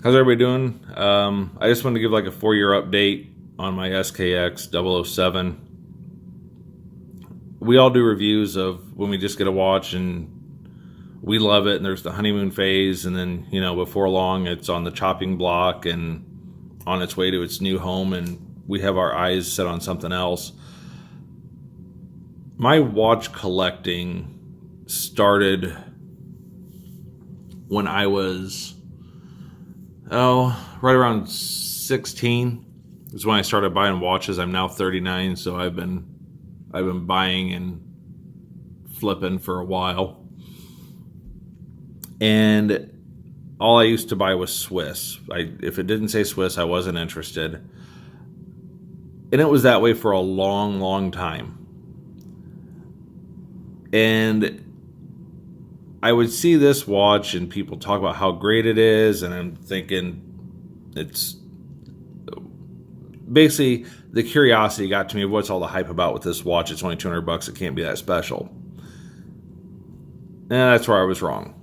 How's everybody doing? I just wanted to give like a 4-year update on my SKX007. We all do reviews of when we just get a watch and we love it, and there's the honeymoon phase, and then, before long it's on the chopping block and on its way to its new home, and we have our eyes set on something else. My watch collecting started when I was right around 16 is when I started buying watches. I'm now 39, so I've been buying and flipping for a while. And all I used to buy was Swiss. If it didn't say Swiss, I wasn't interested. And it was that way for a long, long time. And I would see this watch and people talk about how great it is, and I'm thinking it's basically the curiosity got to me. What's all the hype about with this watch? It's only $200. It can't be that special. And that's where I was wrong.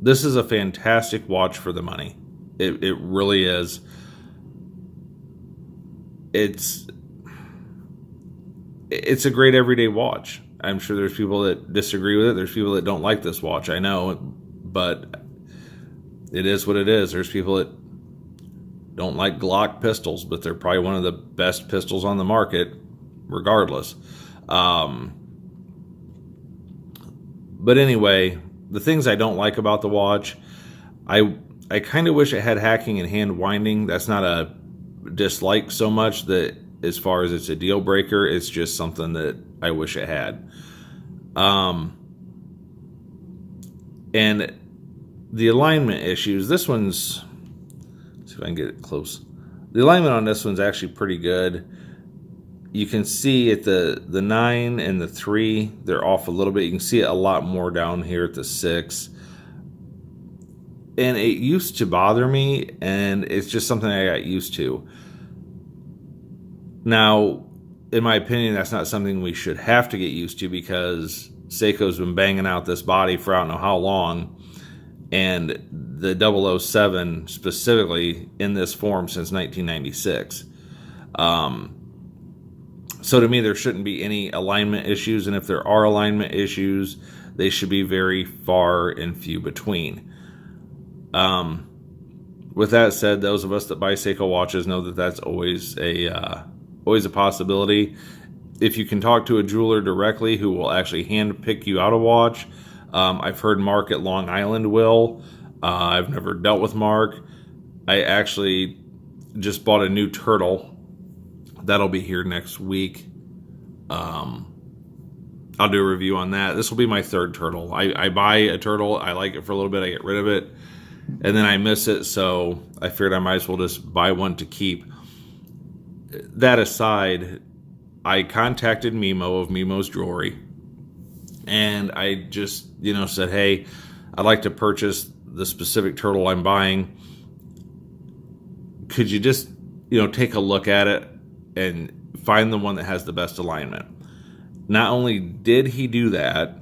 This is a fantastic watch for the money. It really is. It's a great everyday watch. I'm sure there's people that disagree with it. There's people that don't like this watch. I know, but it is what it is. There's people that don't like Glock pistols, but they're probably one of the best pistols on the market, regardless. But anyway, the things I don't like about the watch, I kind of wish it had hacking and hand winding. That's not a dislike so much that as far as it's a deal breaker, it's just something that I wish it had. And the alignment issues, this one's, let's see if I can get it close. The alignment on this one's actually pretty good. You can see at the 9 and the 3, they're off a little bit. You can see it a lot more down here at the 6. And it used to bother me, and it's just something I got used to. Now, in my opinion, that's not something we should have to get used to, because Seiko's been banging out this body for I don't know how long, and the 007 specifically in this form since 1996. So to me, there shouldn't be any alignment issues, and if there are alignment issues, they should be very far and few between. With that said, those of us that buy Seiko watches know that that's always a possibility. If you can talk to a jeweler directly who will actually hand pick you out a watch, I've heard Mark at Long Island will. I've never dealt with Mark. I actually just bought a new turtle. That'll be here next week. I'll do a review on that. This will be my third turtle. I buy a turtle, I like it for a little bit, I get rid of it, and then I miss it, so I figured I might as well just buy one to keep. That aside, I contacted Mimo of Mimo's Jewelry, and I just, said, hey, I'd like to purchase the specific turtle I'm buying. Could you just, take a look at it and find the one that has the best alignment? Not only did he do that,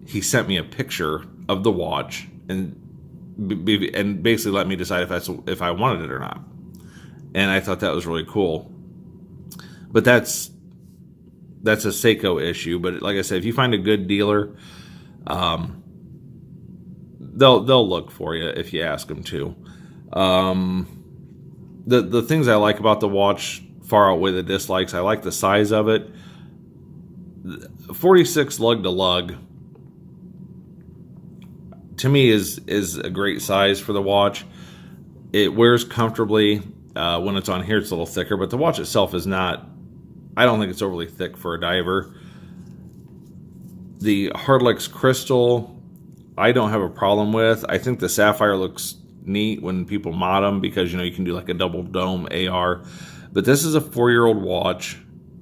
he sent me a picture of the watch and basically let me decide if I wanted it or not. And I thought that was really cool. But that's a Seiko issue. But like I said, if you find a good dealer, they'll look for you if you ask them to. The things I like about the watch far outweigh the dislikes. I like the size of it. 46 lug to lug to me is a great size for the watch. It wears comfortably. When it's on here, it's a little thicker, but the watch itself is not, I don't think it's overly thick for a diver. The Hardlex crystal, I don't have a problem with. I think the sapphire looks neat when people mod them, because you can do like a double dome AR. But this is a 4-year-old watch,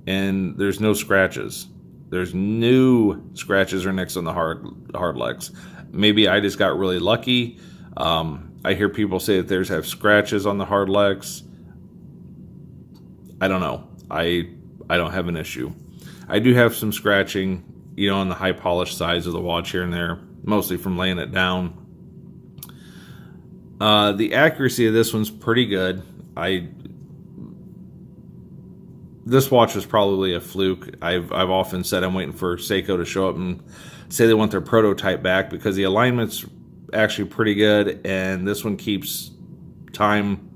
and there's no scratches. There's no scratches or nicks on the Hardlex. Maybe I just got really lucky. I hear people say that theirs have scratches on the Hardlex. I don't know. I don't have an issue. I do have some scratching, on the high polished sides of the watch here and there. mostly from laying it down. The accuracy of this one's pretty good. This watch was probably a fluke. I've often said I'm waiting for Seiko to show up and say they want their prototype back, because the alignment's actually pretty good, and this one keeps time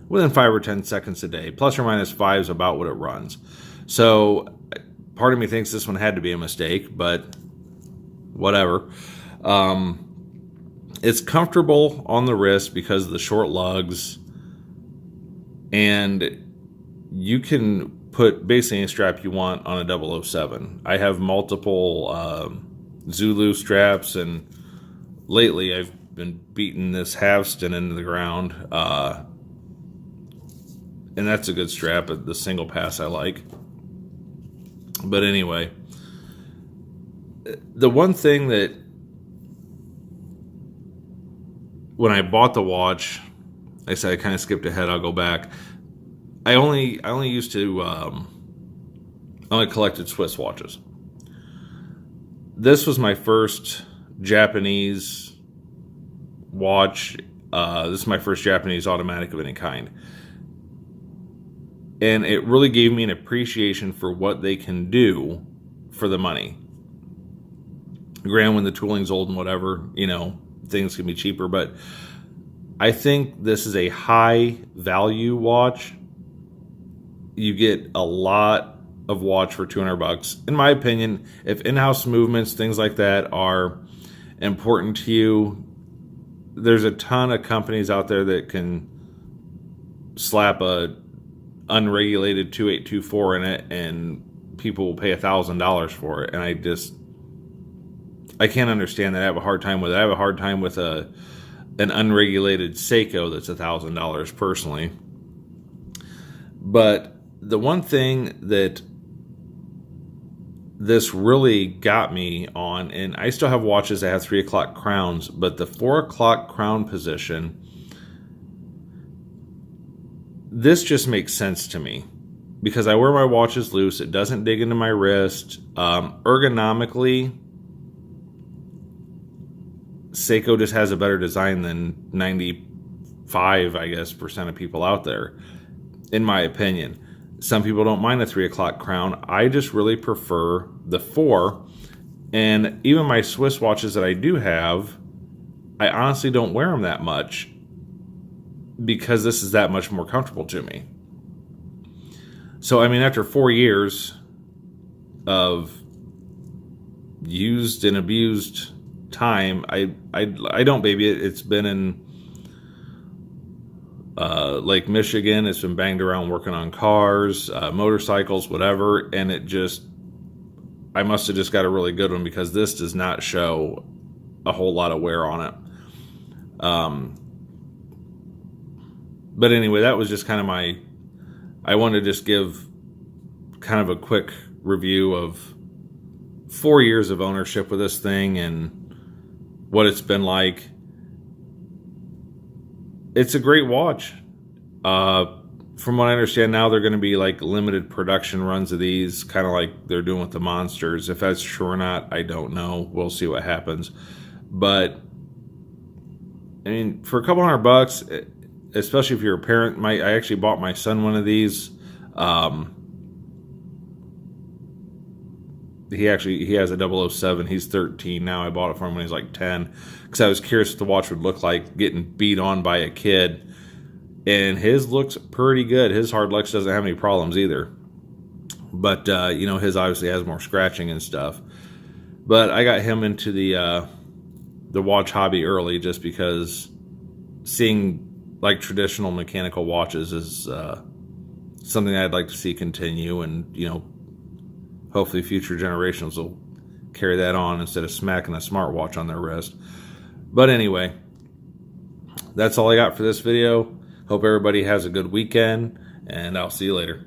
within 5 or 10 seconds a day. Plus or minus 5 is about what it runs. So part of me thinks this one had to be a mistake, but whatever. It's comfortable on the wrist because of the short lugs, and you can put basically any strap you want on a 007. I have multiple Zulu straps, and lately I've been beating this Havston into the ground, and that's a good strap. The single pass I like. But anyway, the one thing that when I bought the watch, like I said, I kind of skipped ahead. I'll go back. I only used to only collected Swiss watches. This was my first Japanese watch. This is my first Japanese automatic of any kind. And it really gave me an appreciation for what they can do for the money. Granted, when the tooling's old and whatever, you know, things can be cheaper, but I think this is a high value watch. You get a lot of watch for $200. In my opinion, if in-house movements, things like that are important to you, there's a ton of companies out there that can slap a unregulated 2824 in it, and people will pay $1,000 for it. And I can't understand that. I have a hard time with it. I have a hard time with an unregulated Seiko that's $1,000 personally. But the one thing that this really got me on, and I still have watches that have 3 o'clock crowns, but the 4 o'clock crown position, this just makes sense to me because I wear my watches loose. It doesn't dig into my wrist. Ergonomically, Seiko just has a better design than 95, I guess, % of people out there, in my opinion. Some people don't mind a 3 o'clock crown. I just really prefer the 4. And even my Swiss watches that I do have, I honestly don't wear them that much because this is that much more comfortable to me. So, I mean, after 4 years of used and abused time, I don't baby it. It's been in Lake Michigan. It's been banged around working on cars, motorcycles, whatever, and I must have just got a really good one because this does not show a whole lot of wear on it. But anyway, that was just kind of I wanted to just give kind of a quick review of 4 years of ownership with this thing and what it's been like. It's a great watch. From what I understand now, they're going to be like limited production runs of these, kind of like they're doing with the Monsters. If that's true or not, I don't know. We'll see what happens. But I mean, for a couple $100, especially if you're a parent, I actually bought my son one of these. He has a 007. He's 13 now. I bought it for him when he was like 10 because I was curious what the watch would look like getting beat on by a kid. And his looks pretty good. His hard Lux doesn't have any problems either. But, you know, his obviously has more scratching and stuff. But I got him into the watch hobby early just because seeing, like, traditional mechanical watches is something I'd like to see continue. And, you know, hopefully future generations will carry that on instead of smacking a smartwatch on their wrist. But anyway, that's all I got for this video. Hope everybody has a good weekend, and I'll see you later.